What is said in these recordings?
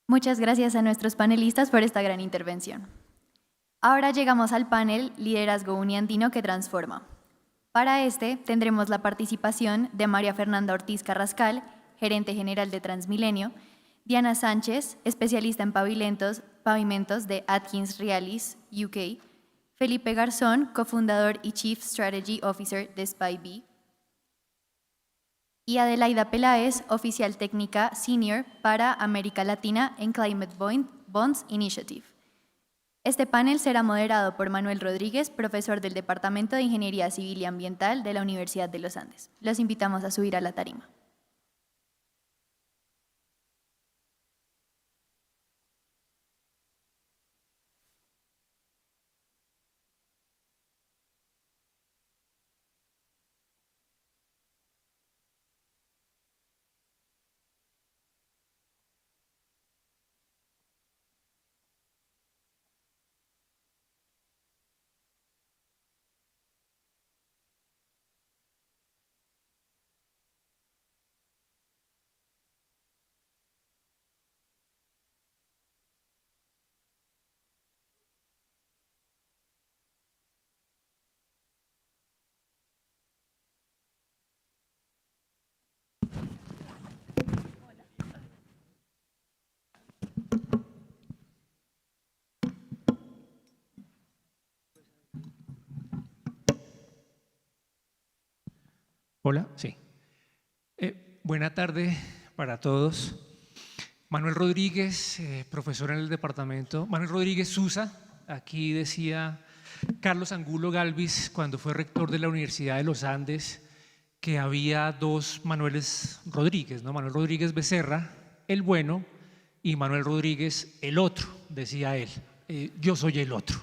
Muchas gracias a nuestros panelistas por esta gran intervención. Ahora llegamos al panel Liderazgo Uniandino que Transforma. Para este tendremos la participación de María Fernanda Ortiz Carrascal, gerente general de Transmilenio, Diana Sánchez, especialista en pavimentos de Atkins Realis, UK, Felipe Garzón, cofundador y Chief Strategy Officer de SpyBee, y Adelaida Peláez, oficial técnica senior para América Latina en Climate Bonds Initiative. Este panel será moderado por Manuel Rodríguez, profesor del Departamento de Ingeniería Civil y Ambiental de la Universidad de los Andes. Los invitamos a subir a la tarima. Hola, sí. Buena tarde para todos. Manuel Rodríguez, profesor en el departamento. Manuel Rodríguez Susa, aquí decía Carlos Angulo Galvis cuando fue rector de la Universidad de los Andes que había dos Manueles Rodríguez, ¿no? Manuel Rodríguez Becerra, el bueno, y Manuel Rodríguez, el otro, decía él. Yo soy el otro.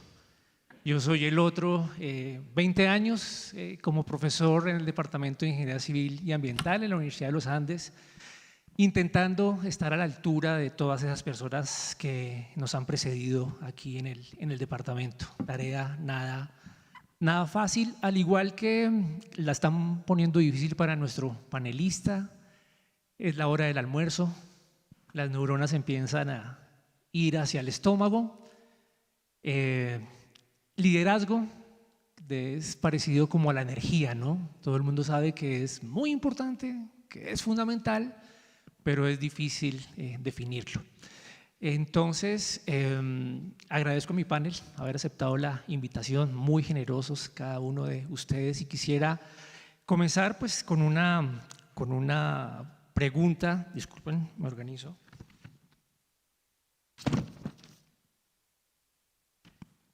Yo soy el otro, 20 años como profesor en el Departamento de Ingeniería Civil y Ambiental en la Universidad de los Andes, intentando estar a la altura de todas esas personas que nos han precedido aquí en el departamento. Tarea nada fácil, al igual que la están poniendo difícil para nuestro panelista. Es la hora del almuerzo, las neuronas empiezan a ir hacia el estómago. Liderazgo es parecido como a la energía, ¿no? Todo el mundo sabe que es muy importante, que es fundamental, pero es difícil definirlo. Entonces, agradezco a mi panel haber aceptado la invitación, muy generosos cada uno de ustedes, y quisiera comenzar pues con una pregunta. Disculpen, me organizo.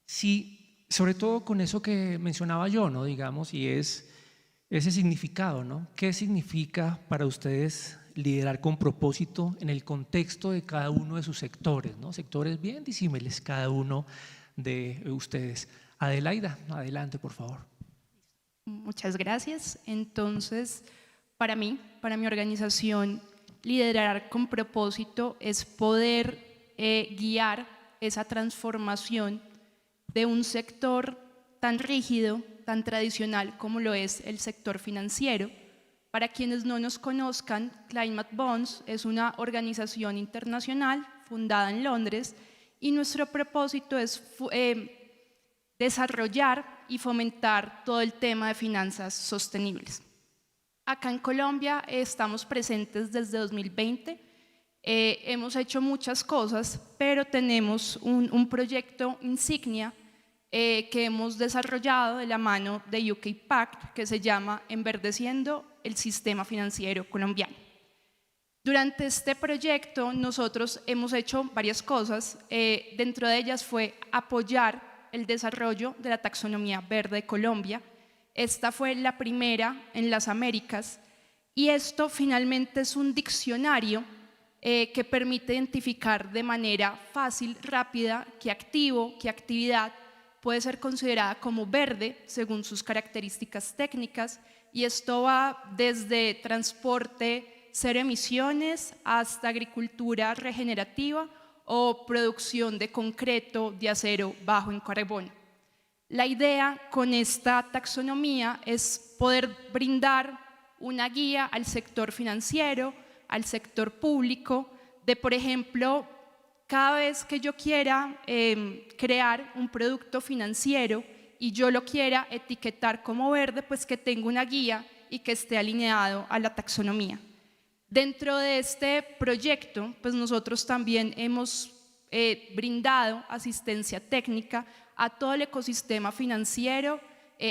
Sí. Sobre todo con eso que mencionaba yo, ¿no? Digamos, y es ese significado, ¿no? ¿Qué significa para ustedes liderar con propósito en el contexto de cada uno de sus sectores, ¿no? Sectores bien disímiles cada uno de ustedes. Adelaida, adelante, por favor. Muchas gracias. Entonces, para mi organización, liderar con propósito es poder guiar esa transformación de un sector tan rígido, tan tradicional como lo es el sector financiero. Para quienes no nos conozcan, Climate Bonds es una organización internacional fundada en Londres y nuestro propósito es desarrollar y fomentar todo el tema de finanzas sostenibles. Acá en Colombia estamos presentes desde 2020. Hemos hecho muchas cosas, pero tenemos un proyecto insignia que hemos desarrollado de la mano de UK Pact, que se llama Enverdeciendo el Sistema Financiero Colombiano. Durante este proyecto nosotros hemos hecho varias cosas, dentro de ellas fue apoyar el desarrollo de la taxonomía verde de Colombia. Esta fue la primera en las Américas y esto finalmente es un diccionario que permite identificar de manera fácil, rápida, qué activo, qué actividad puede ser considerada como verde según sus características técnicas, y esto va desde transporte cero emisiones hasta agricultura regenerativa o producción de concreto de acero bajo en carbono. La idea con esta taxonomía es poder brindar una guía al sector financiero, al sector público, de, por ejemplo, cada vez que yo quiera crear un producto financiero y yo lo quiera etiquetar como verde, pues que tenga una guía y que esté alineado a la taxonomía. Dentro de este proyecto, pues nosotros también hemos brindado asistencia técnica a todo el ecosistema financiero,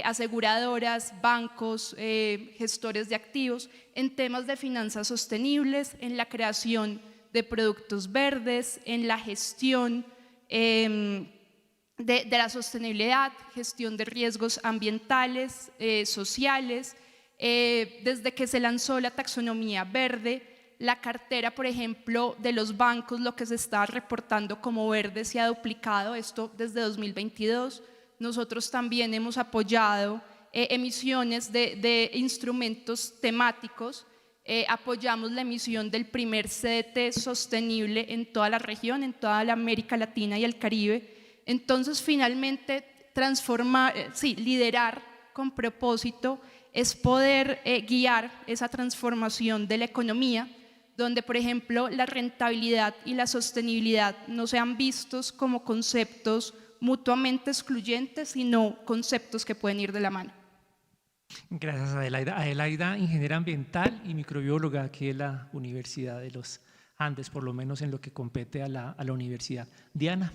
aseguradoras, bancos, gestores de activos, en temas de finanzas sostenibles, en la creación de productos verdes, en la gestión de la sostenibilidad, gestión de riesgos ambientales, sociales. Desde que se lanzó la taxonomía verde, la cartera, por ejemplo, de los bancos, lo que se está reportando como verde se ha duplicado, esto desde 2022. Nosotros también hemos apoyado emisiones de instrumentos temáticos. Apoyamos la emisión del primer CDT sostenible en toda la región, en toda la América Latina y el Caribe. Entonces, finalmente, liderar con propósito es poder guiar esa transformación de la economía, donde, por ejemplo, la rentabilidad y la sostenibilidad no sean vistos como conceptos mutuamente excluyentes, sino conceptos que pueden ir de la mano. Gracias, Adelaida. Adelaida, ingeniera ambiental y microbióloga aquí de la Universidad de los Andes, por lo menos en lo que compete a la universidad. Diana,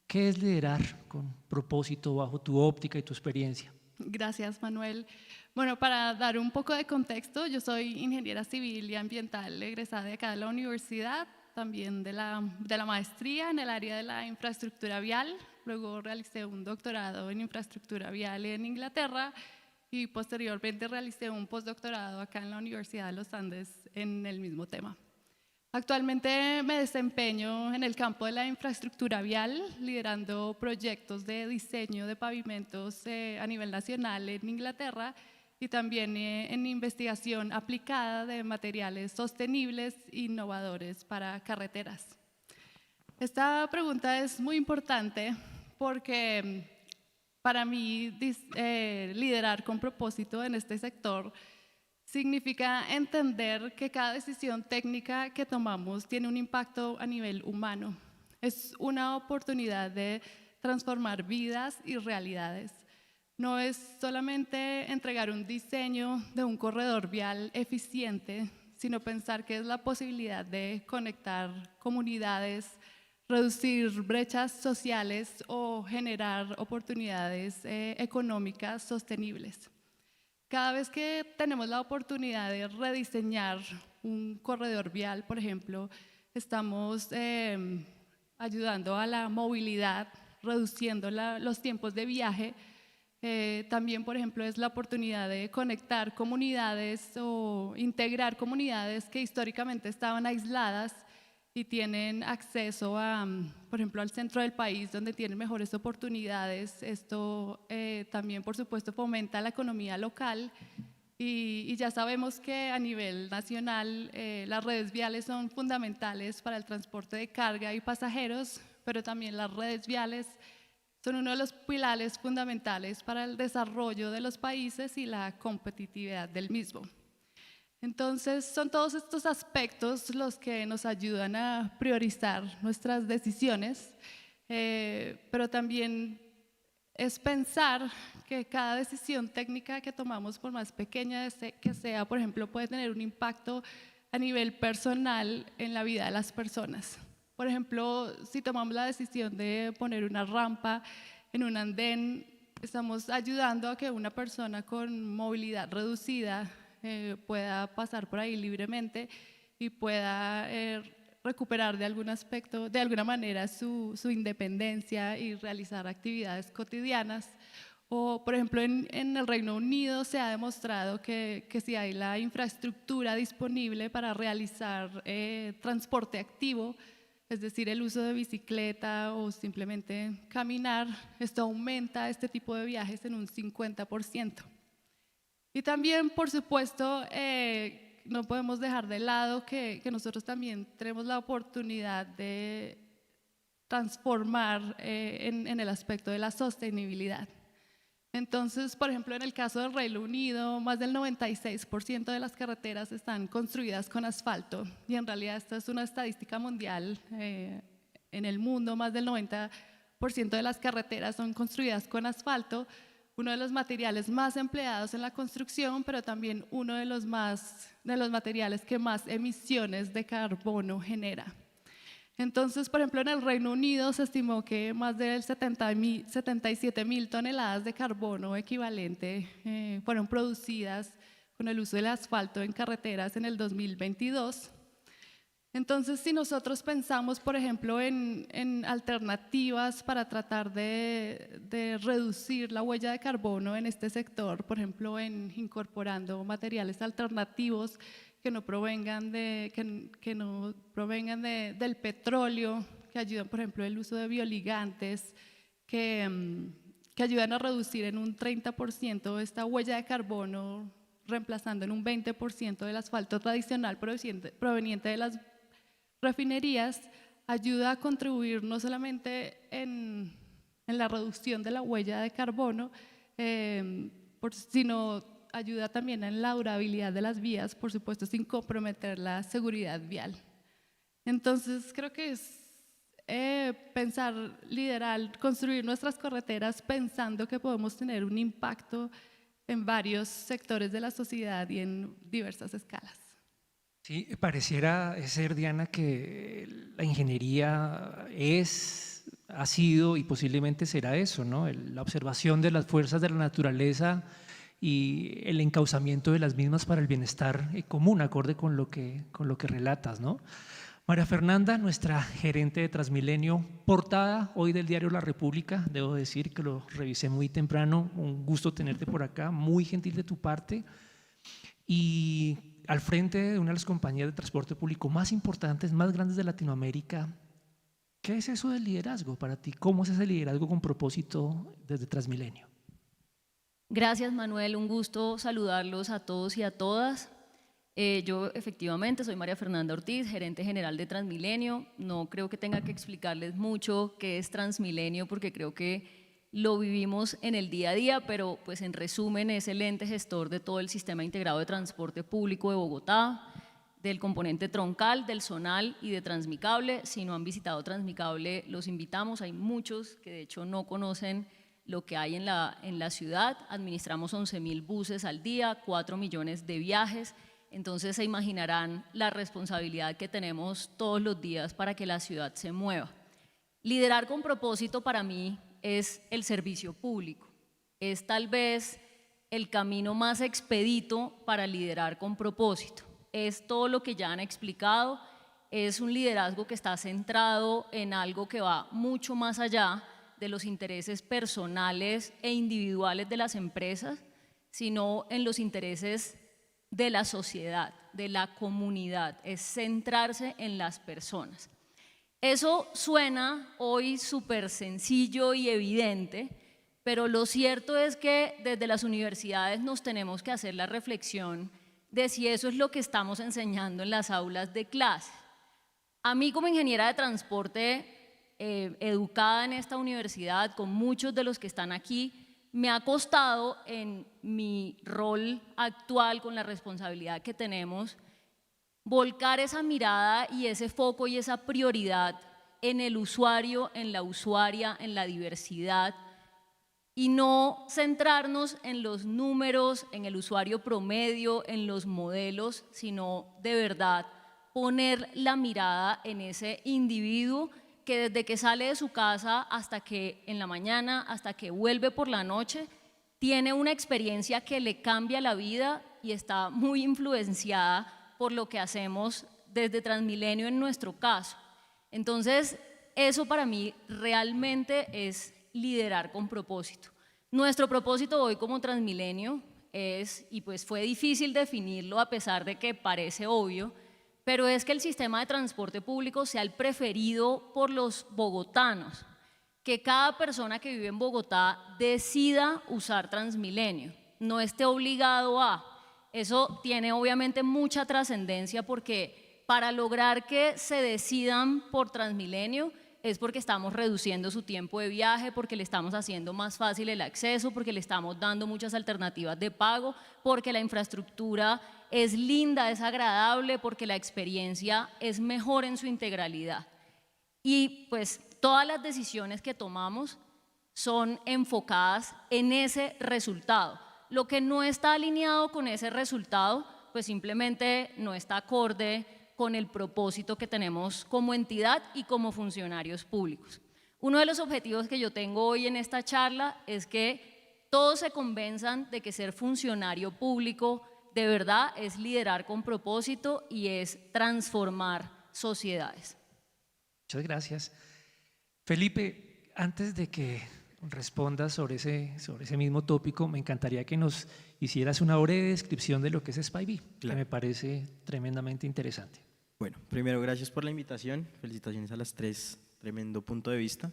¿qué es liderar con propósito bajo tu óptica y tu experiencia? Gracias, Manuel. Bueno, para dar un poco de contexto, yo soy ingeniera civil y ambiental egresada de acá de la universidad, también de la maestría en el área de la infraestructura vial. Luego realicé un doctorado en infraestructura vial en Inglaterra y posteriormente realicé un postdoctorado acá en la Universidad de los Andes en el mismo tema. Actualmente me desempeño en el campo de la infraestructura vial, liderando proyectos de diseño de pavimentos a nivel nacional en Inglaterra y también en investigación aplicada de materiales sostenibles e innovadores para carreteras. Esta pregunta es muy importante porque para mí liderar con propósito en este sector significa entender que cada decisión técnica que tomamos tiene un impacto a nivel humano. Es una oportunidad de transformar vidas y realidades. No es solamente entregar un diseño de un corredor vial eficiente, sino pensar que es la posibilidad de conectar comunidades, reducir brechas sociales o generar oportunidades económicas sostenibles. Cada vez que tenemos la oportunidad de rediseñar un corredor vial, por ejemplo, estamos ayudando a la movilidad, reduciendo los tiempos de viaje. También, por ejemplo, es la oportunidad de conectar comunidades o integrar comunidades que históricamente estaban aisladas y tienen acceso a, por ejemplo, al centro del país donde tienen mejores oportunidades. Esto también, por supuesto, fomenta la economía local y ya sabemos que a nivel nacional las redes viales son fundamentales para el transporte de carga y pasajeros, pero también las redes viales son uno de los pilares fundamentales para el desarrollo de los países y la competitividad del mismo. Entonces, son todos estos aspectos los que nos ayudan a priorizar nuestras decisiones, pero también es pensar que cada decisión técnica que tomamos, por más pequeña que sea, por ejemplo, puede tener un impacto a nivel personal en la vida de las personas. Por ejemplo, si tomamos la decisión de poner una rampa en un andén, estamos ayudando a que una persona con movilidad reducida pueda pasar por ahí libremente y pueda recuperar de algún aspecto, de alguna manera, su independencia y realizar actividades cotidianas. O, por ejemplo, en el Reino Unido se ha demostrado que si hay la infraestructura disponible para realizar transporte activo, es decir, el uso de bicicleta o simplemente caminar, esto aumenta este tipo de viajes en un 50%. Y también, por supuesto, no podemos dejar de lado que nosotros también tenemos la oportunidad de transformar en el aspecto de la sostenibilidad. Entonces, por ejemplo, en el caso del Reino Unido, más del 96% de las carreteras están construidas con asfalto y en realidad esta es una estadística mundial en el mundo más del 90% de las carreteras son construidas con asfalto, uno de los materiales más empleados en la construcción, pero también uno de los materiales que más emisiones de carbono genera. Entonces, por ejemplo, en el Reino Unido se estimó que más de 77.000 toneladas de carbono equivalente fueron producidas con el uso del asfalto en carreteras en el 2022. Entonces, si nosotros pensamos, por ejemplo, en alternativas para tratar de reducir la huella de carbono en este sector, por ejemplo, en incorporando materiales alternativos que no provengan, del petróleo, que ayudan, por ejemplo, el uso de bioligantes, que ayudan a reducir en un 30% esta huella de carbono, reemplazando en un 20% del asfalto tradicional proveniente de las refinerías, ayuda a contribuir no solamente en la reducción de la huella de carbono, sino ayuda también en la durabilidad de las vías, por supuesto, sin comprometer la seguridad vial. Entonces, creo que es pensar, liderar, construir nuestras carreteras pensando que podemos tener un impacto en varios sectores de la sociedad y en diversas escalas. Sí, pareciera ser, Diana, que la ingeniería ha sido y posiblemente será eso, ¿no? La observación de las fuerzas de la naturaleza y el encauzamiento de las mismas para el bienestar común, acorde con lo que relatas, ¿no? María Fernanda, nuestra gerente de Transmilenio, portada hoy del diario La República, debo decir que lo revisé muy temprano, un gusto tenerte por acá, muy gentil de tu parte, y al frente de una de las compañías de transporte público más importantes, más grandes de Latinoamérica. ¿Qué es eso del liderazgo para ti? ¿Cómo es ese liderazgo con propósito desde Transmilenio? Gracias, Manuel, un gusto saludarlos a todos y a todas. Yo efectivamente soy María Fernanda Ortiz, gerente general de Transmilenio. No creo que tenga que explicarles mucho qué es Transmilenio, porque creo que lo vivimos en el día a día, pero pues en resumen es el ente gestor de todo el sistema integrado de transporte público de Bogotá, del componente troncal, del zonal y de Transmicable. Si no han visitado Transmicable, los invitamos. Hay muchos que de hecho no conocen lo que hay en la ciudad. Administramos 11.000 buses al día, 4 millones de viajes. Entonces se imaginarán la responsabilidad que tenemos todos los días para que la ciudad se mueva. Liderar con propósito para mí es el servicio público. Es tal vez el camino más expedito para liderar con propósito. Es todo lo que ya han explicado, es un liderazgo que está centrado en algo que va mucho más allá de los intereses personales e individuales de las empresas, sino en los intereses de la sociedad, de la comunidad, es centrarse en las personas. Eso suena hoy súper sencillo y evidente, pero lo cierto es que desde las universidades nos tenemos que hacer la reflexión de si eso es lo que estamos enseñando en las aulas de clase. A mí como ingeniera de transporte, educada en esta universidad, con muchos de los que están aquí, me ha costado en mi rol actual con la responsabilidad que tenemos volcar esa mirada y ese foco y esa prioridad en el usuario, en la usuaria, en la diversidad y no centrarnos en los números, en el usuario promedio, en los modelos, sino de verdad poner la mirada en ese individuo que desde que sale de su casa hasta que en la mañana, hasta que vuelve por la noche, tiene una experiencia que le cambia la vida y está muy influenciada por lo que hacemos desde Transmilenio en nuestro caso. Entonces, eso para mí realmente es liderar con propósito. Nuestro propósito hoy como Transmilenio es, y pues fue difícil definirlo a pesar de que parece obvio, pero es que el sistema de transporte público sea el preferido por los bogotanos, que cada persona que vive en Bogotá decida usar Transmilenio, no esté obligado a. Eso tiene obviamente mucha trascendencia porque para lograr que se decidan por Transmilenio es porque estamos reduciendo su tiempo de viaje, porque le estamos haciendo más fácil el acceso, porque le estamos dando muchas alternativas de pago, porque la infraestructura es linda, es agradable, porque la experiencia es mejor en su integralidad. y pues todas las decisiones que tomamos son enfocadas en ese resultado. Lo que no está alineado con ese resultado, pues simplemente no está acorde con el propósito que tenemos como entidad y como funcionarios públicos. Uno de los objetivos que yo tengo hoy en esta charla es que todos se convenzan de que ser funcionario público de verdad es liderar con propósito y es transformar sociedades. Muchas gracias. Felipe, antes de que respondas sobre ese mismo tópico, me encantaría que nos hicieras una breve descripción de lo que es SPIV, que me parece tremendamente interesante. Bueno, primero gracias por la invitación, felicitaciones a las tres, tremendo punto de vista.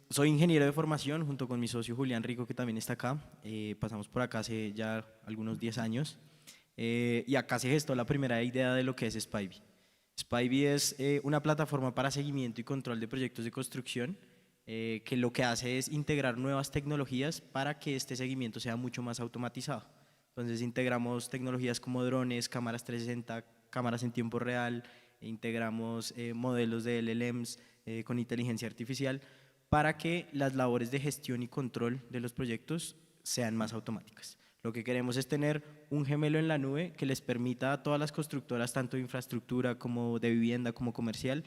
Soy ingeniero de formación junto con mi socio Julián Rico, que también está acá. Pasamos por acá hace ya algunos 10 años y acá se gestó la primera idea de lo que es SPIV. SPIV es una plataforma para seguimiento y control de proyectos de construcción que lo que hace es integrar nuevas tecnologías para que este seguimiento sea mucho más automatizado. Entonces integramos tecnologías como drones, cámaras 360, cámaras en tiempo real, integramos modelos de LLMs con inteligencia artificial para que las labores de gestión y control de los proyectos sean más automáticas. Lo que queremos es tener un gemelo en la nube que les permita a todas las constructoras, tanto de infraestructura como de vivienda como comercial,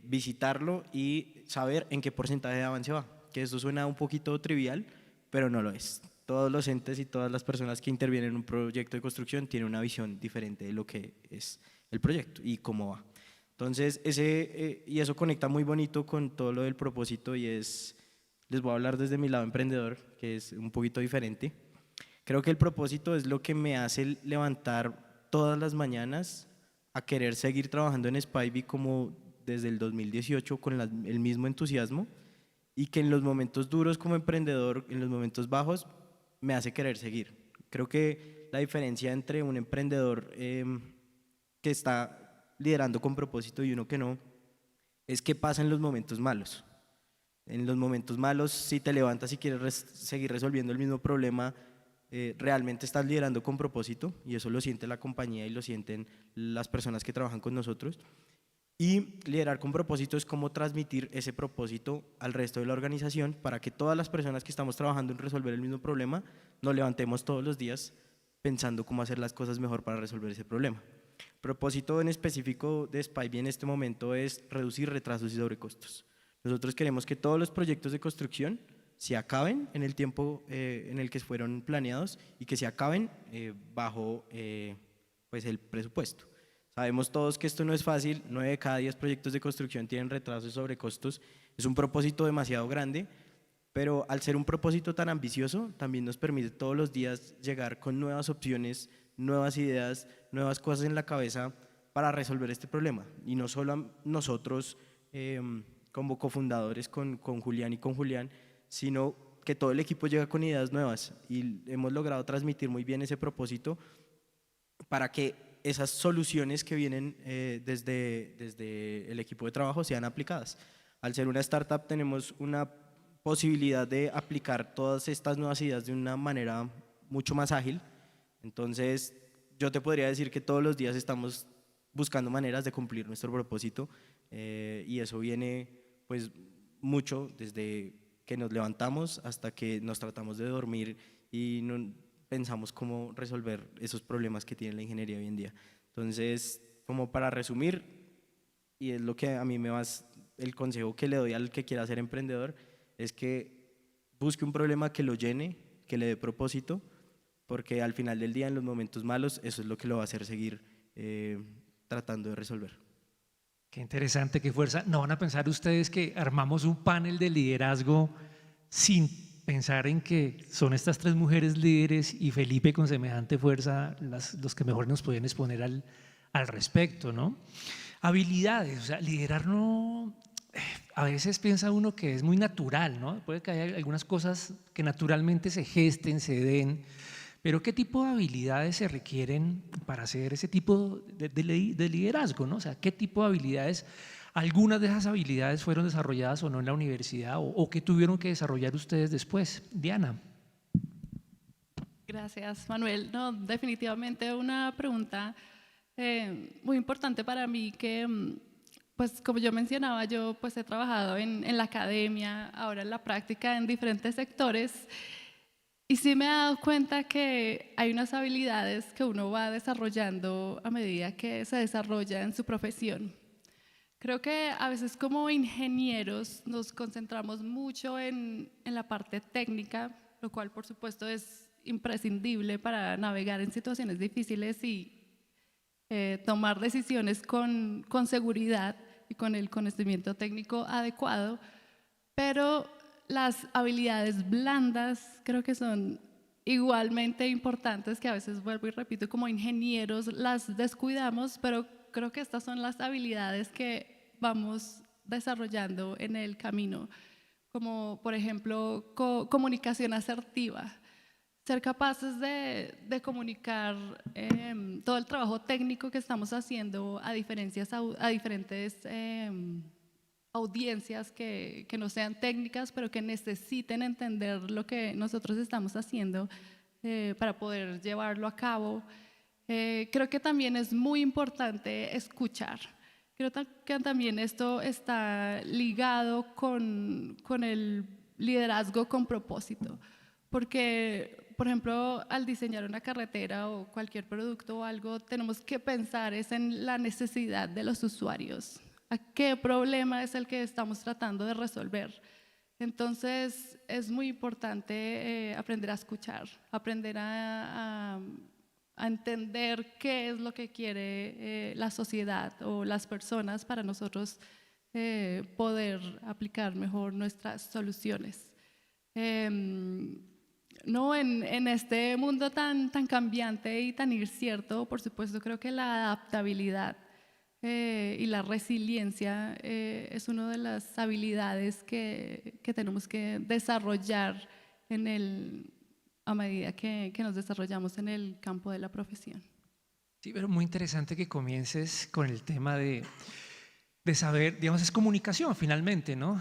visitarlo y saber en qué porcentaje de avance va. Que esto suena un poquito trivial, pero no lo es. Todos los entes y todas las personas que intervienen en un proyecto de construcción tienen una visión diferente de lo que es el proyecto y cómo va. Entonces, y eso conecta muy bonito con todo lo del propósito y les voy a hablar desde mi lado emprendedor, que es un poquito diferente. Creo que el propósito es lo que me hace levantar todas las mañanas a querer seguir trabajando en SPIV como desde el 2018 con el mismo entusiasmo y que en los momentos duros como emprendedor, en los momentos bajos, me hace querer seguir. Creo que la diferencia entre un emprendedor que está liderando con propósito y uno que no, es qué pasa en los momentos malos. En los momentos malos, si te levantas y quieres seguir resolviendo el mismo problema, realmente estás liderando con propósito y eso lo siente la compañía y lo sienten las personas que trabajan con nosotros. Y liderar con propósito es cómo transmitir ese propósito al resto de la organización para que todas las personas que estamos trabajando en resolver el mismo problema nos levantemos todos los días pensando cómo hacer las cosas mejor para resolver ese problema. El propósito en específico de SPIV en este momento es reducir retrasos y sobrecostos. Nosotros queremos que todos los proyectos de construcción se acaben en el tiempo en el que fueron planeados y que se acaben bajo pues el presupuesto. Sabemos todos que esto no es fácil, 9 de cada 10 proyectos de construcción tienen retrasos y sobrecostos, es un propósito demasiado grande, pero al ser un propósito tan ambicioso, también nos permite todos los días llegar con nuevas opciones, nuevas ideas, nuevas cosas en la cabeza para resolver este problema. Y no solo nosotros como cofundadores con Julián y con Julián, sino que todo el equipo llega con ideas nuevas y hemos logrado transmitir muy bien ese propósito para que esas soluciones que vienen desde el equipo de trabajo sean aplicadas. Al ser una startup tenemos una posibilidad de aplicar todas estas nuevas ideas de una manera mucho más ágil. Entonces, yo te podría decir que todos los días estamos buscando maneras de cumplir nuestro propósito y eso viene pues mucho desde que nos levantamos hasta que nos tratamos de dormir y pensamos cómo resolver esos problemas que tiene la ingeniería hoy en día. Entonces, como para resumir, y es lo que a mí el consejo que le doy al que quiera ser emprendedor, es que busque un problema que lo llene, que le dé propósito, porque al final del día, en los momentos malos, eso es lo que lo va a hacer seguir tratando de resolver. Qué interesante, qué fuerza. ¿No van a pensar ustedes que armamos un panel de liderazgo sin pensar en que son estas tres mujeres líderes y Felipe con semejante fuerza los que mejor nos pueden exponer al respecto, ¿no? Habilidades, o sea, liderar no… A veces piensa uno que es muy natural, ¿no? Puede que haya algunas cosas que naturalmente se gesten, se den, pero ¿qué tipo de habilidades se requieren para hacer ese tipo de liderazgo, ¿no? O sea, ¿qué tipo de habilidades… ¿Algunas de esas habilidades fueron desarrolladas o no en la universidad o qué tuvieron que desarrollar ustedes después? Diana. Gracias, Manuel. No, definitivamente una pregunta muy importante para mí que pues como yo mencionaba, yo pues he trabajado en la academia, ahora en la práctica en diferentes sectores y sí me he dado cuenta que hay unas habilidades que uno va desarrollando a medida que se desarrolla en su profesión. Creo que a veces como ingenieros nos concentramos mucho en la parte técnica, lo cual por supuesto es imprescindible para navegar en situaciones difíciles y tomar decisiones con seguridad y con el conocimiento técnico adecuado, pero las habilidades blandas creo que son igualmente importantes, que a veces vuelvo y repito, como ingenieros las descuidamos, pero creo que estas son las habilidades que vamos desarrollando en el camino, como por ejemplo comunicación asertiva, ser capaces de comunicar todo el trabajo técnico que estamos haciendo a diferentes audiencias que no sean técnicas, pero que necesiten entender lo que nosotros estamos haciendo para poder llevarlo a cabo. Creo que también es muy importante escuchar. Creo que también esto está ligado con el liderazgo con propósito, porque, por ejemplo, al diseñar una carretera o cualquier producto o algo, tenemos que pensar es en la necesidad de los usuarios, a qué problema es el que estamos tratando de resolver. Entonces, es muy importante aprender a escuchar, aprender a entender qué es lo que quiere la sociedad o las personas para nosotros poder aplicar mejor nuestras soluciones. No, en este mundo tan cambiante y tan incierto, por supuesto, creo que la adaptabilidad y la resiliencia es una de las habilidades que tenemos que desarrollar a medida que nos desarrollamos en el campo de la profesión. Sí, pero muy interesante que comiences con el tema de saber, digamos, es comunicación finalmente, ¿no?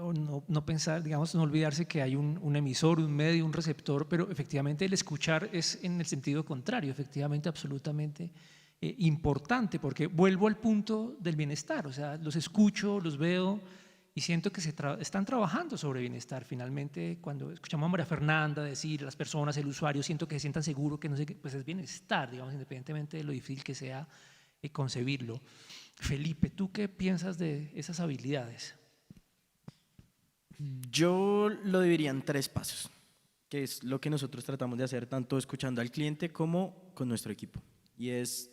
O no pensar, digamos, no olvidarse que hay un emisor, un medio, un receptor, pero efectivamente el escuchar es en el sentido contrario, efectivamente, absolutamente importante, porque vuelvo al punto del bienestar, o sea, los escucho, los veo y siento que están trabajando sobre bienestar. Finalmente, cuando escuchamos a María Fernanda decir, las personas, el usuario, siento que se sientan seguros, que no sé qué, pues es bienestar, digamos, independientemente de lo difícil que sea concebirlo. Felipe, ¿tú qué piensas de esas habilidades? Yo lo dividiría en 3 pasos, que es lo que nosotros tratamos de hacer tanto escuchando al cliente como con nuestro equipo. Y es,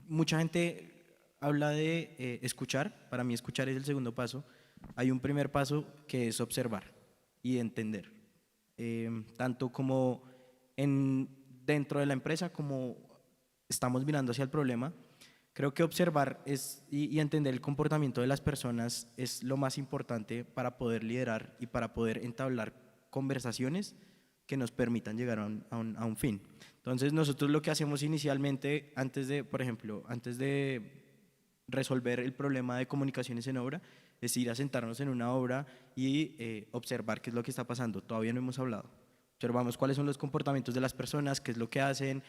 mucha gente habla de escuchar, para mí escuchar es el segundo paso. Hay un primer paso que es observar y entender, tanto como dentro de la empresa como estamos mirando hacia el problema. Creo que observar y entender el comportamiento de las personas es lo más importante para poder liderar y para poder entablar conversaciones que nos permitan llegar a un fin. Entonces nosotros lo que hacemos inicialmente, por ejemplo, antes de resolver el problema de comunicaciones en obra, es ir a sentarnos en una obra y observar qué es lo que está pasando. Todavía no hemos hablado. Observamos cuáles son los comportamientos de las personas, qué es lo que hacen,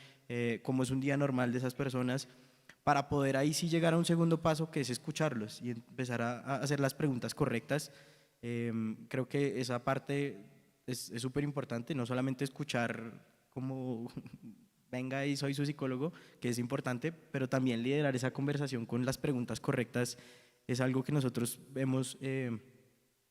cómo es un día normal de esas personas, para poder ahí sí llegar a un segundo paso, que es escucharlos y empezar a hacer las preguntas correctas. Creo que esa parte es súper importante, no solamente escuchar como venga y soy su psicólogo, que es importante, pero también liderar esa conversación con las preguntas correctas es algo que nosotros vemos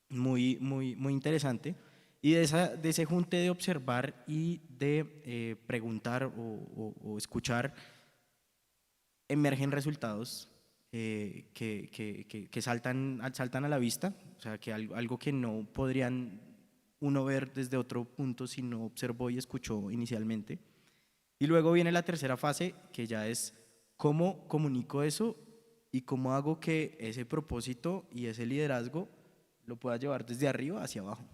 muy interesante. Y de ese junte de observar y de preguntar o escuchar, emergen resultados que saltan a la vista, o sea, que algo que no podrían uno ver desde otro punto si no observó y escuchó inicialmente. Y luego viene la tercera fase, que ya es cómo comunico eso y cómo hago que ese propósito y ese liderazgo lo pueda llevar desde arriba hacia abajo.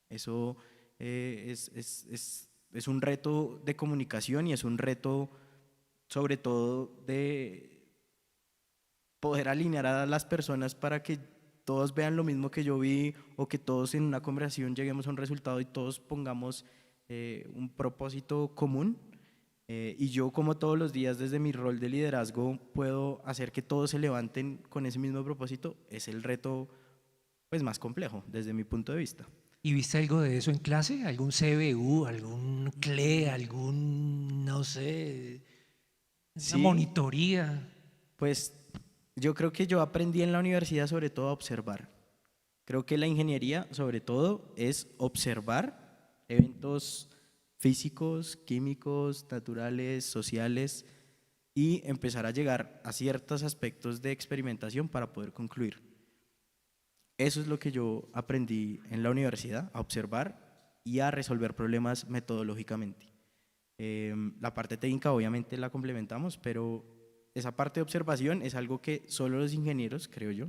Eso es un reto de comunicación y es un reto sobre todo de poder alinear a las personas para que todos vean lo mismo que yo vi o que todos en una conversación lleguemos a un resultado y todos pongamos un propósito común. Y yo, como todos los días desde mi rol de liderazgo puedo hacer que todos se levanten con ese mismo propósito, es el reto pues más complejo desde mi punto de vista. ¿Y viste algo de eso en clase? ¿Algún CBU, algún CLE, algún, no sé, una Sí. monitoría? Pues yo creo que yo aprendí en la universidad sobre todo a observar. Creo que la ingeniería sobre todo es observar eventos físicos, químicos, naturales, sociales y empezar a llegar a ciertos aspectos de experimentación para poder concluir. Eso es lo que yo aprendí en la universidad, a observar y a resolver problemas metodológicamente. La parte técnica obviamente la complementamos, pero esa parte de observación es algo que solo los ingenieros, creo yo,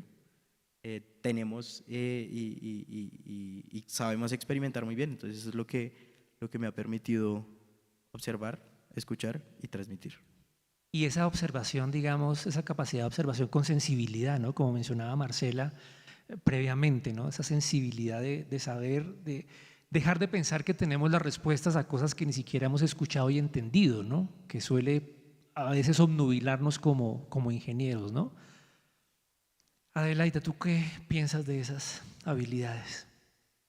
tenemos y sabemos experimentar muy bien. Entonces eso es lo que me ha permitido observar, escuchar y transmitir. Y esa observación, digamos, esa capacidad de observación con sensibilidad, ¿no? Como mencionaba Marcela previamente, ¿no? Esa sensibilidad de saber, de dejar de pensar que tenemos las respuestas a cosas que ni siquiera hemos escuchado y entendido, ¿no? Que suele a veces obnubilarnos como ingenieros, ¿no? Adelaida, ¿tú qué piensas de esas habilidades?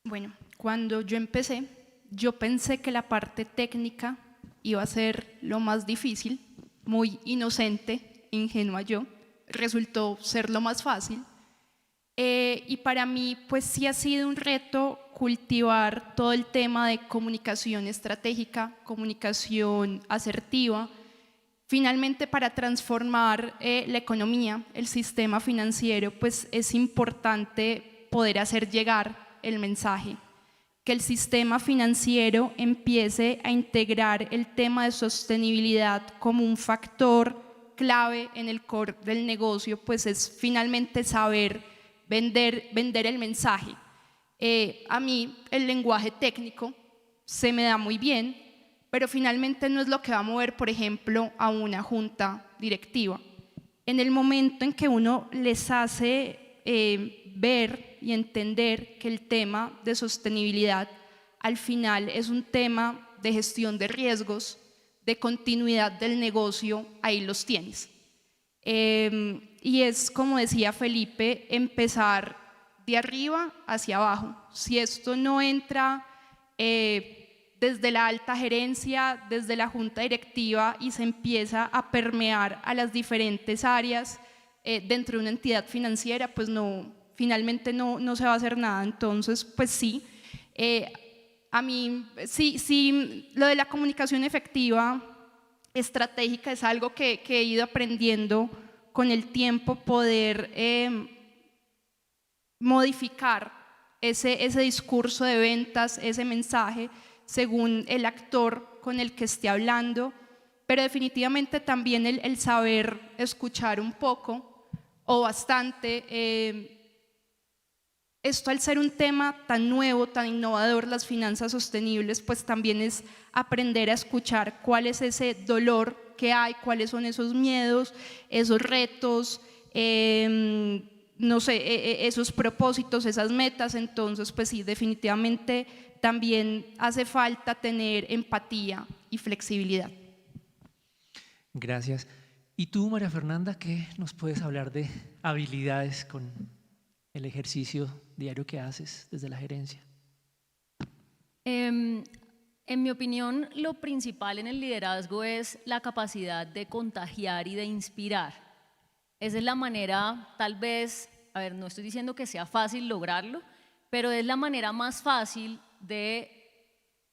Bueno, cuando yo empecé, yo pensé que la parte técnica iba a ser lo más difícil, muy inocente, ingenua yo, resultó ser lo más fácil. Y para mí, pues sí ha sido un reto cultivar todo el tema de comunicación estratégica, comunicación asertiva, finalmente para transformar la economía, el sistema financiero, pues es importante poder hacer llegar el mensaje, que el sistema financiero empiece a integrar el tema de sostenibilidad como un factor clave en el core del negocio, pues es finalmente saber vender el mensaje. A mí el lenguaje técnico se me da muy bien, pero finalmente no es lo que va a mover, por ejemplo, a una junta directiva. En el momento en que uno les hace ver y entender que el tema de sostenibilidad al final es un tema de gestión de riesgos, de continuidad del negocio, ahí los tienes. Y es, como decía Felipe, empezar de arriba hacia abajo. Si esto no entra desde la alta gerencia, desde la junta directiva y se empieza a permear a las diferentes áreas dentro de una entidad financiera, pues no, finalmente no se va a hacer nada. Entonces, pues sí, a mí sí, lo de la comunicación efectiva, estratégica, es algo que he ido aprendiendo con el tiempo, poder modificar ese discurso de ventas, ese mensaje, según el actor con el que esté hablando, pero definitivamente también el saber escuchar un poco o bastante. Esto, al ser un tema tan nuevo, tan innovador, las finanzas sostenibles, pues también es aprender a escuchar cuál es ese dolor que hay, cuáles son esos miedos, esos retos, no sé, esos propósitos, esas metas. Entonces, pues sí, definitivamente también hace falta tener empatía y flexibilidad. Gracias. ¿Y tú, María Fernanda, qué nos puedes hablar de habilidades con el ejercicio diario que haces desde la gerencia? En mi opinión, lo principal en el liderazgo es la capacidad de contagiar y de inspirar. Esa es la manera, tal vez, a ver, no estoy diciendo que sea fácil lograrlo, pero es la manera más fácil de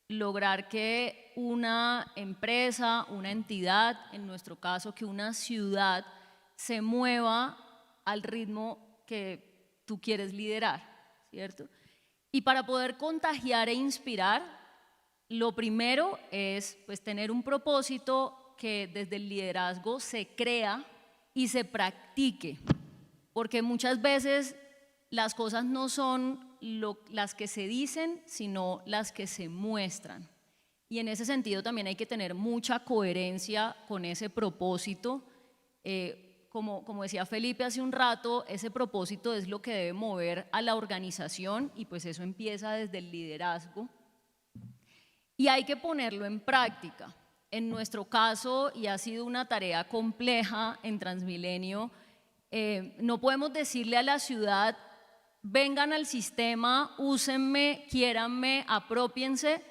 lograr que una empresa, una entidad, en nuestro caso que una ciudad, se mueva al ritmo que tú quieres liderar, ¿cierto? Y para poder contagiar e inspirar, lo primero es pues tener un propósito que desde el liderazgo se crea y se practique, porque muchas veces las cosas no son las que se dicen, sino las que se muestran. Y en ese sentido también hay que tener mucha coherencia con ese propósito. Como decía Felipe hace un rato, ese propósito es lo que debe mover a la organización y pues eso empieza desde el liderazgo. Y hay que ponerlo en práctica. en nuestro caso, y ha sido una tarea compleja en Transmilenio, no podemos decirle a la ciudad, vengan al sistema, úsenme, quiéranme, apropiense,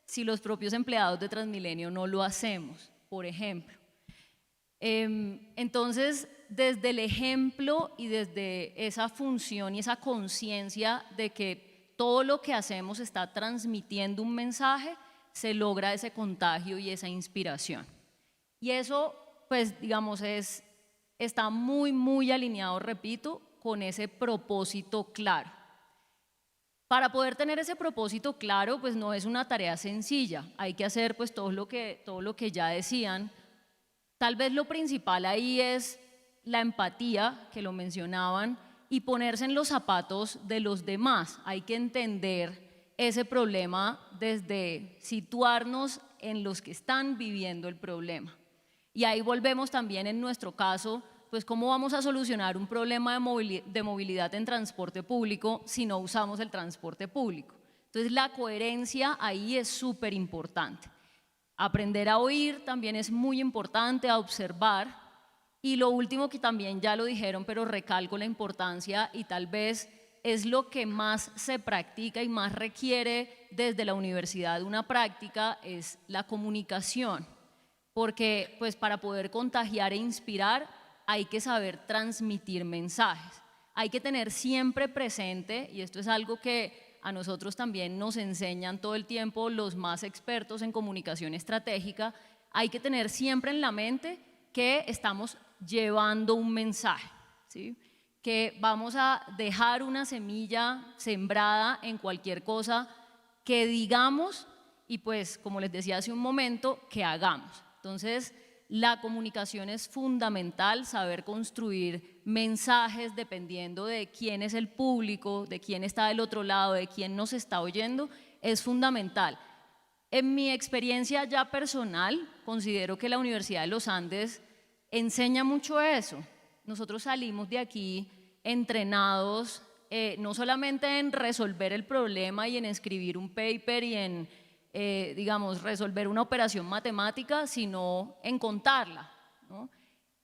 si los propios empleados de Transmilenio no lo hacemos, por ejemplo. Entonces, desde el ejemplo y desde esa función y esa conciencia de que todo lo que hacemos está transmitiendo un mensaje, se logra ese contagio y esa inspiración. Y eso, pues, digamos, está muy, muy alineado, repito, con ese propósito claro. Para poder tener ese propósito claro, pues no es una tarea sencilla. Hay que hacer pues todo lo que ya decían. Tal vez lo principal ahí es la empatía, que lo mencionaban, y ponerse en los zapatos de los demás. Hay que entender ese problema desde situarnos en los que están viviendo el problema. Y ahí volvemos también en nuestro caso, pues cómo vamos a solucionar un problema de movilidad en transporte público si no usamos el transporte público. Entonces la coherencia ahí es súper importante. Aprender a oír también es muy importante, a observar. Y lo último, que también ya lo dijeron, pero recalco la importancia y tal vez es lo que más se practica y más requiere desde la universidad una práctica, es la comunicación. Porque pues para poder contagiar e inspirar hay que saber transmitir mensajes. Hay que tener siempre presente, y esto es algo que a nosotros también nos enseñan todo el tiempo los más expertos en comunicación estratégica, hay que tener siempre en la mente que estamos llevando un mensaje, ¿sí? Que vamos a dejar una semilla sembrada en cualquier cosa que digamos y pues, como les decía hace un momento, que hagamos. Entonces, la comunicación es fundamental, saber construir mensajes dependiendo de quién es el público, de quién está del otro lado, de quién nos está oyendo, es fundamental. En mi experiencia ya personal, considero que la Universidad de los Andes enseña mucho eso. Nosotros salimos de aquí entrenados, no solamente en resolver el problema y en escribir un paper y en digamos, resolver una operación matemática, sino en contarla, ¿no?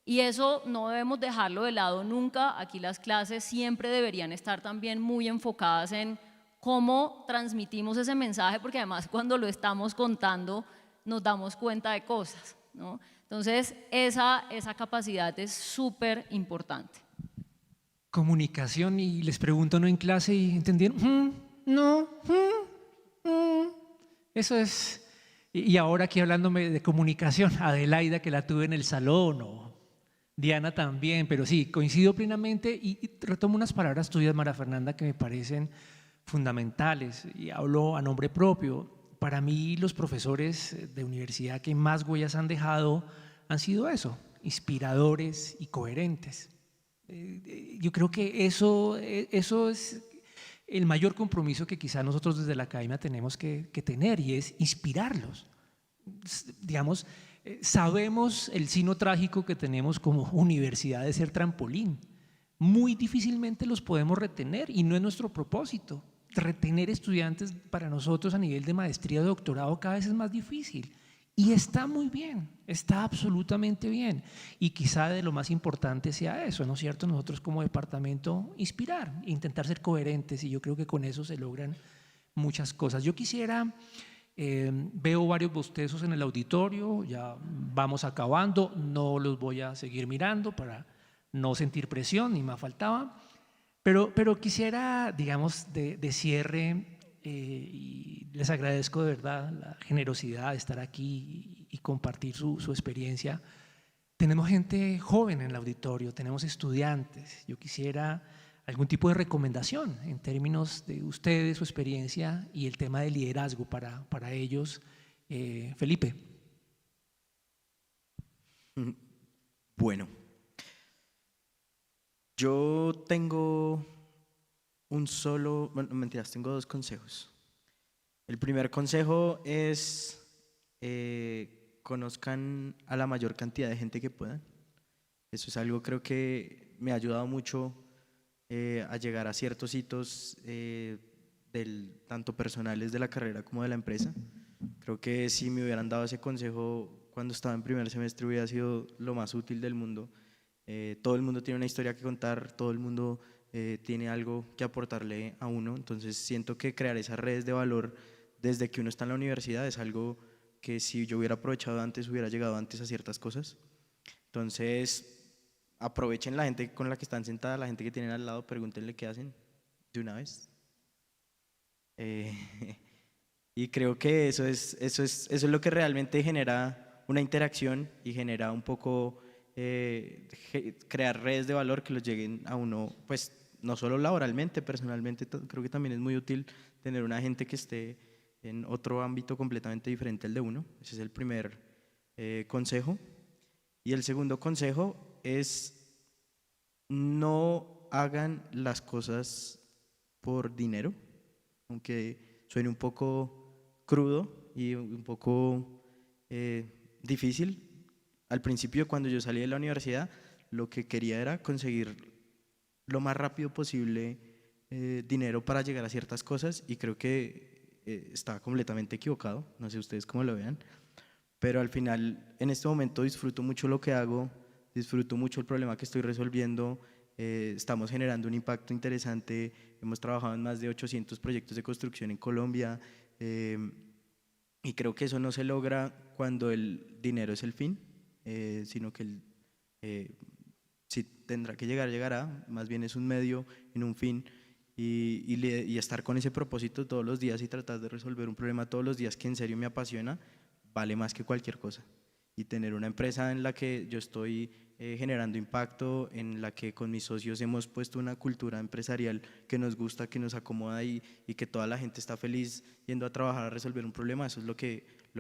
Y eso no debemos dejarlo de lado nunca. Aquí las clases siempre deberían estar también muy enfocadas en cómo transmitimos ese mensaje, porque además cuando lo estamos contando nos damos cuenta de cosas, ¿no? Entonces, esa capacidad es súper importante. Comunicación, y les pregunto, ¿no en clase y entendieron? No. Eso es. Y ahora aquí hablándome de comunicación, Adelaida, que la tuve en el salón, o Diana también, pero sí, coincido plenamente y retomo unas palabras tuyas, María Fernanda, que me parecen fundamentales, y hablo a nombre propio. Para mí, los profesores de universidad que más huellas han dejado han sido eso, inspiradores y coherentes. Yo creo que eso es el mayor compromiso que quizá nosotros desde la academia tenemos que tener, y es inspirarlos. Digamos, sabemos el sino trágico que tenemos como universidad de ser trampolín. Muy difícilmente los podemos retener, y no es nuestro propósito. Retener estudiantes para nosotros a nivel de maestría o doctorado cada vez es más difícil. Y está muy bien, está absolutamente bien. Y quizá de lo más importante sea eso, ¿no es cierto? Nosotros como departamento inspirar, intentar ser coherentes, y yo creo que con eso se logran muchas cosas. Yo quisiera, veo varios bostezos en el auditorio, ya vamos acabando, no los voy a seguir mirando para no sentir presión, ni más faltaba, pero quisiera, digamos, de cierre, y les agradezco de verdad la generosidad de estar aquí y compartir su experiencia. Tenemos gente joven en el auditorio, tenemos estudiantes. Yo quisiera algún tipo de recomendación en términos de ustedes, su experiencia y el tema de liderazgo para ellos. Felipe. Bueno, yo tengo tengo dos consejos. El primer consejo es conozcan a la mayor cantidad de gente que puedan. Eso es algo, creo que me ha ayudado mucho a llegar a ciertos hitos tanto personales de la carrera como de la empresa. Creo que si me hubieran dado ese consejo cuando estaba en primer semestre hubiera sido lo más útil del mundo. Todo el mundo tiene una historia que contar, todo el mundo tiene algo que aportarle a uno, entonces siento que crear esas redes de valor desde que uno está en la universidad es algo que si yo hubiera aprovechado antes, hubiera llegado antes a ciertas cosas. Entonces, aprovechen la gente con la que están sentada, la gente que tienen al lado, pregúntenle qué hacen de una vez. Y creo que eso es lo que realmente genera una interacción y genera un poco crear redes de valor que los lleguen a uno, pues no solo laboralmente, personalmente, creo que también es muy útil tener una gente que esté en otro ámbito completamente diferente al de uno. Ese es el primer consejo. Y el segundo consejo es no hagan las cosas por dinero, aunque suene un poco crudo y un poco difícil. Al principio, cuando yo salí de la universidad, lo que quería era conseguir lo más rápido posible dinero para llegar a ciertas cosas y creo que estaba completamente equivocado, no sé ustedes cómo lo vean, pero al final en este momento disfruto mucho lo que hago, disfruto mucho el problema que estoy resolviendo, estamos generando un impacto interesante, hemos trabajado en más de 800 proyectos de construcción en Colombia y creo que eso no se logra cuando el dinero es el fin, sino que si tendrá que llegar, llegará, más bien es un medio en un fin y estar con ese propósito todos los días y tratar de resolver un problema todos los días que en serio me apasiona, vale más que cualquier cosa. Y tener una empresa en la que yo estoy generando impacto, en la que con mis socios hemos puesto una cultura empresarial que nos gusta, que nos acomoda y que toda la gente está feliz yendo a trabajar a resolver un problema, eso es lo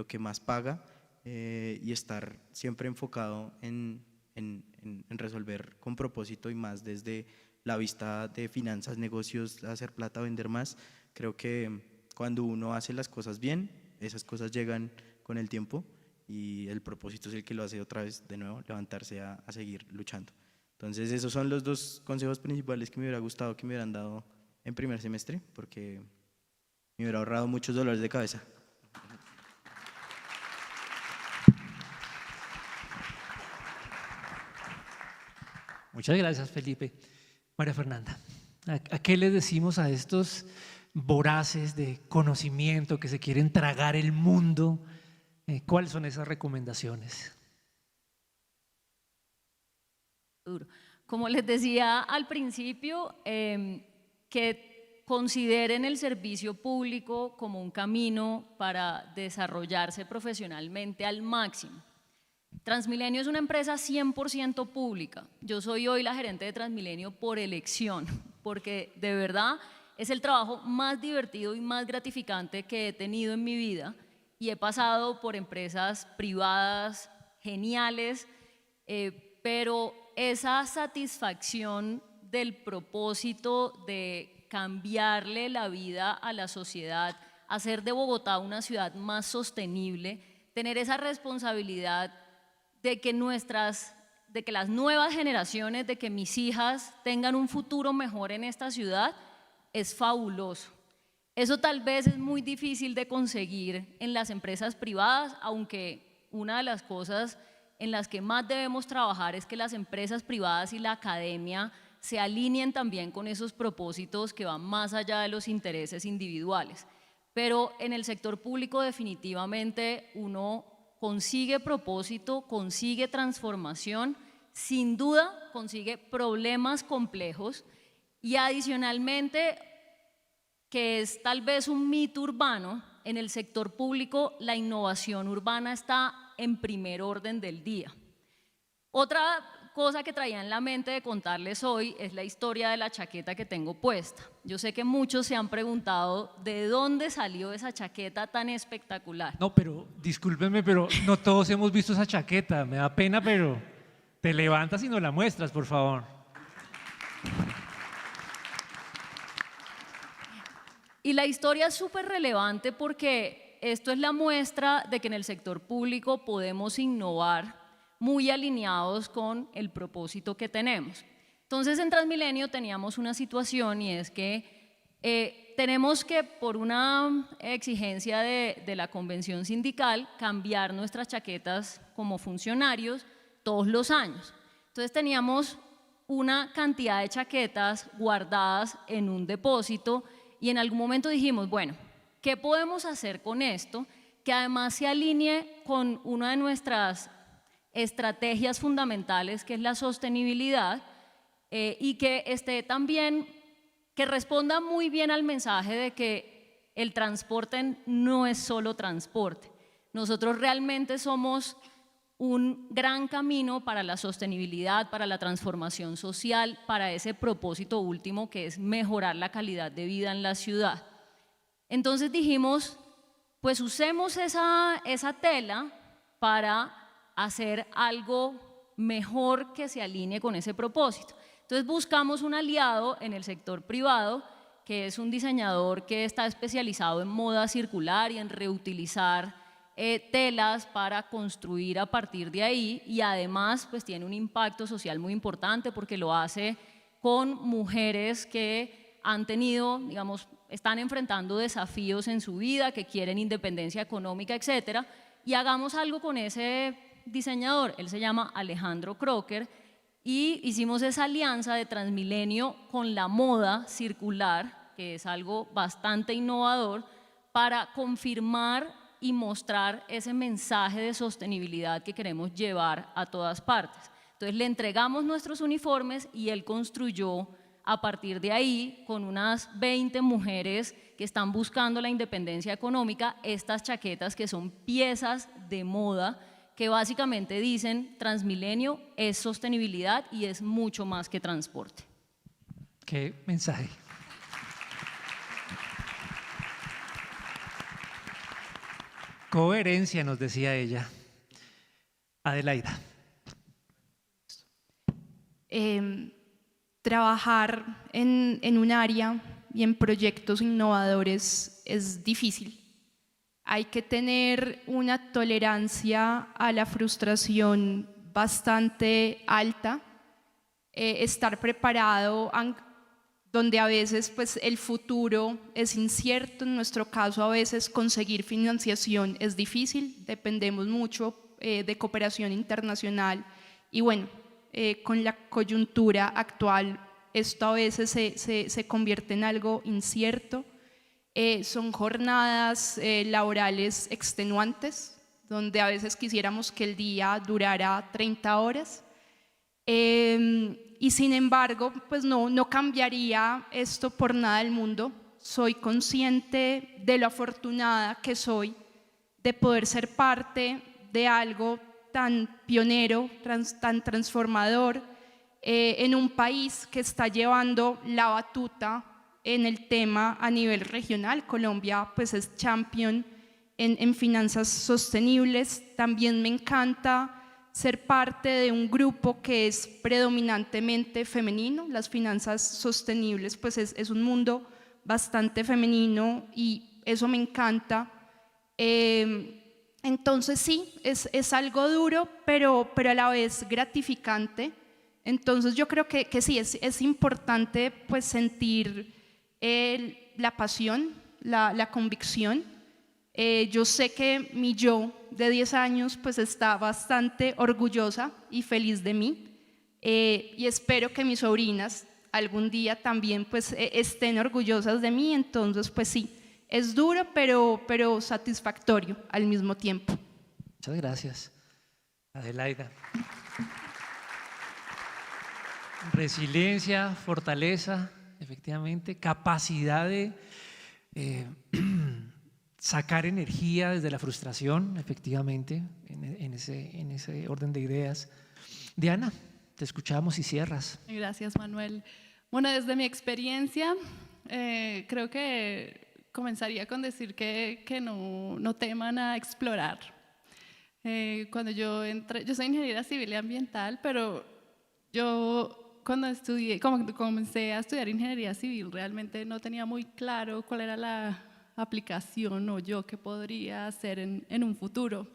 que más paga y estar siempre enfocado en resolver con propósito y más desde la vista de finanzas, negocios, hacer plata, vender más. Creo que cuando uno hace las cosas bien, esas cosas llegan con el tiempo y el propósito es el que lo hace otra vez de nuevo, levantarse a seguir luchando. Entonces esos son los dos consejos principales que me hubiera gustado que me hubieran dado en primer semestre porque me hubiera ahorrado muchos dolores de cabeza. Muchas gracias, Felipe. María Fernanda, ¿a qué le decimos a estos voraces de conocimiento que se quieren tragar el mundo? ¿Cuáles son esas recomendaciones? Como les decía al principio, que consideren el servicio público como un camino para desarrollarse profesionalmente al máximo. Transmilenio es una empresa 100% pública. Yo soy hoy la gerente de Transmilenio por elección, porque de verdad es el trabajo más divertido y más gratificante que he tenido en mi vida y he pasado por empresas privadas geniales, pero esa satisfacción del propósito de cambiarle la vida a la sociedad, hacer de Bogotá una ciudad más sostenible, tener esa responsabilidad de que las nuevas generaciones, de que mis hijas tengan un futuro mejor en esta ciudad, es fabuloso. Eso tal vez es muy difícil de conseguir en las empresas privadas, aunque una de las cosas en las que más debemos trabajar es que las empresas privadas y la academia se alineen también con esos propósitos que van más allá de los intereses individuales. Pero en el sector público definitivamente uno consigue propósito, consigue transformación, sin duda consigue problemas complejos y adicionalmente, que es tal vez un mito urbano, en el sector público la innovación urbana está en primer orden del día. Otra cosa que traía en la mente de contarles hoy es la historia de la chaqueta que tengo puesta. Yo sé que muchos se han preguntado de dónde salió esa chaqueta tan espectacular. No, pero discúlpenme, pero no todos hemos visto esa chaqueta. Me da pena, pero te levantas y nos la muestras, por favor. Y la historia es súper relevante porque esto es la muestra de que en el sector público podemos innovar muy alineados con el propósito que tenemos. Entonces en Transmilenio teníamos una situación y es que Tenemos que, por una exigencia de la convención sindical, cambiar nuestras chaquetas como funcionarios todos los años. Entonces teníamos una cantidad de chaquetas guardadas en un depósito y en algún momento dijimos, bueno, ¿qué podemos hacer con esto que además se alinee con una de nuestras estrategias fundamentales, que es la sostenibilidad, y que esté también, que responda muy bien al mensaje de que el transporte no es solo transporte? Nosotros realmente somos un gran camino para la sostenibilidad, para la transformación social, para ese propósito último que es mejorar la calidad de vida en la ciudad. Entonces dijimos, pues usemos esa tela para hacer algo mejor que se alinee con ese propósito. Entonces buscamos un aliado en el sector privado, que es un diseñador que está especializado en moda circular y en reutilizar telas para construir a partir de ahí, y además pues tiene un impacto social muy importante porque lo hace con mujeres que han tenido, digamos, están enfrentando desafíos en su vida, que quieren independencia económica, etcétera, y hagamos algo con ese diseñador. Él se llama Alejandro Crocker y hicimos esa alianza de Transmilenio con la moda circular, que es algo bastante innovador, para confirmar y mostrar ese mensaje de sostenibilidad que queremos llevar a todas partes. Entonces le entregamos nuestros uniformes y él construyó a partir de ahí, con unas 20 mujeres que están buscando la independencia económica, estas chaquetas que son piezas de moda que básicamente dicen Transmilenio es sostenibilidad y es mucho más que transporte. Qué mensaje. Coherencia, nos decía ella. Adelaida. Trabajar en un área y en proyectos innovadores es difícil. Hay que tener una tolerancia a la frustración bastante alta, estar preparado donde a veces pues, el futuro es incierto. En nuestro caso a veces conseguir financiación es difícil, dependemos mucho de cooperación internacional y bueno, con la coyuntura actual esto a veces se convierte en algo incierto. Son jornadas laborales extenuantes, donde a veces quisiéramos que el día durara 30 horas. Y sin embargo, pues no cambiaría esto por nada del mundo. Soy consciente de lo afortunada que soy de poder ser parte de algo tan pionero, tan transformador, en un país que está llevando la batuta en el tema a nivel regional. Colombia pues es champion en finanzas sostenibles. También me encanta ser parte de un grupo que es predominantemente femenino. Las finanzas sostenibles pues es un mundo bastante femenino y eso me encanta. Entonces sí, es algo duro, pero a la vez gratificante. Entonces yo creo que sí, es importante pues sentir la pasión, la convicción. Yo sé que mi yo de 10 años pues está bastante orgullosa y feliz de mí, y espero que mis sobrinas algún día también pues estén orgullosas de mí. Entonces pues sí, es duro pero satisfactorio al mismo tiempo. Muchas gracias, Adelaida. Resiliencia, fortaleza, efectivamente, capacidad de sacar energía desde la frustración, efectivamente, en ese orden de ideas. Diana, te escuchamos y cierras. Gracias, Manuel. Bueno, desde mi experiencia, creo que comenzaría con decir que no teman a explorar. Cuando yo entré, yo soy ingeniera civil y ambiental, pero yo cuando comencé a estudiar ingeniería civil realmente no tenía muy claro cuál era la aplicación o yo qué podría hacer en un futuro.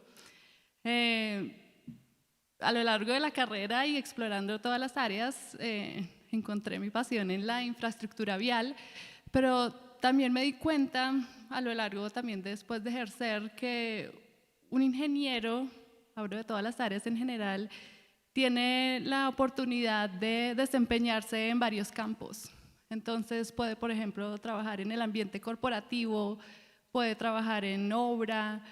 A lo largo de la carrera y explorando todas las áreas, encontré mi pasión en la infraestructura vial, Pero también me di cuenta a lo largo también después de ejercer que un ingeniero, hablo de todas las áreas en general, tiene la oportunidad de desempeñarse en varios campos. Entonces puede, por ejemplo, trabajar en el ambiente corporativo, puede trabajar en obra,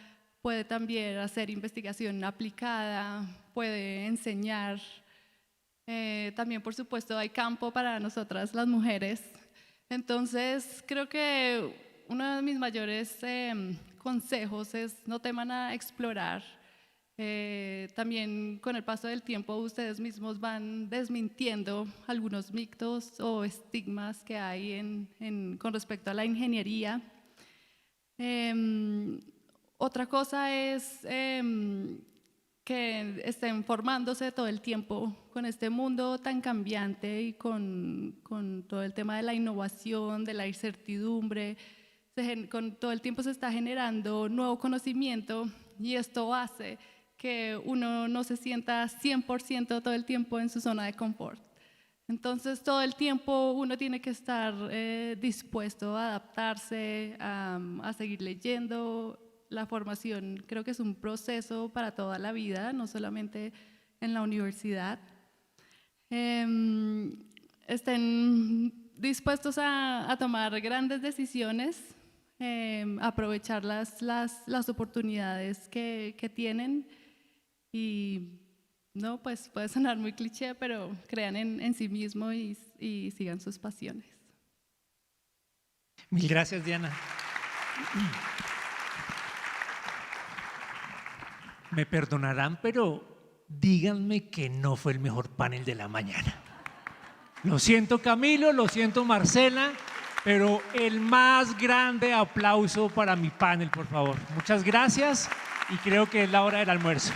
puede también hacer investigación aplicada, puede enseñar. También, por supuesto, hay campo para nosotras las mujeres. Entonces, creo que uno de mis mayores consejos es no teman a explorar. También con el paso del tiempo ustedes mismos van desmintiendo algunos mitos o estigmas que hay con respecto a la ingeniería. Otra cosa es que estén formándose todo el tiempo con este mundo tan cambiante y con todo el tema de la innovación, de la incertidumbre. Con todo el tiempo se está generando nuevo conocimiento y esto hace que uno no se sienta 100% todo el tiempo en su zona de confort. Entonces, todo el tiempo uno tiene que estar dispuesto a adaptarse, a seguir leyendo. La formación creo que es un proceso para toda la vida, no solamente en la universidad. Estén dispuestos a tomar grandes decisiones, aprovechar las oportunidades que tienen y no, pues puede sonar muy cliché, pero crean en sí mismo y sigan sus pasiones. Mil gracias, Diana. Me perdonarán, pero díganme que no fue el mejor panel de la mañana. Lo siento, Camilo, lo siento, Marcela, pero el más grande aplauso para mi panel, por favor. Muchas gracias y creo que es la hora del almuerzo.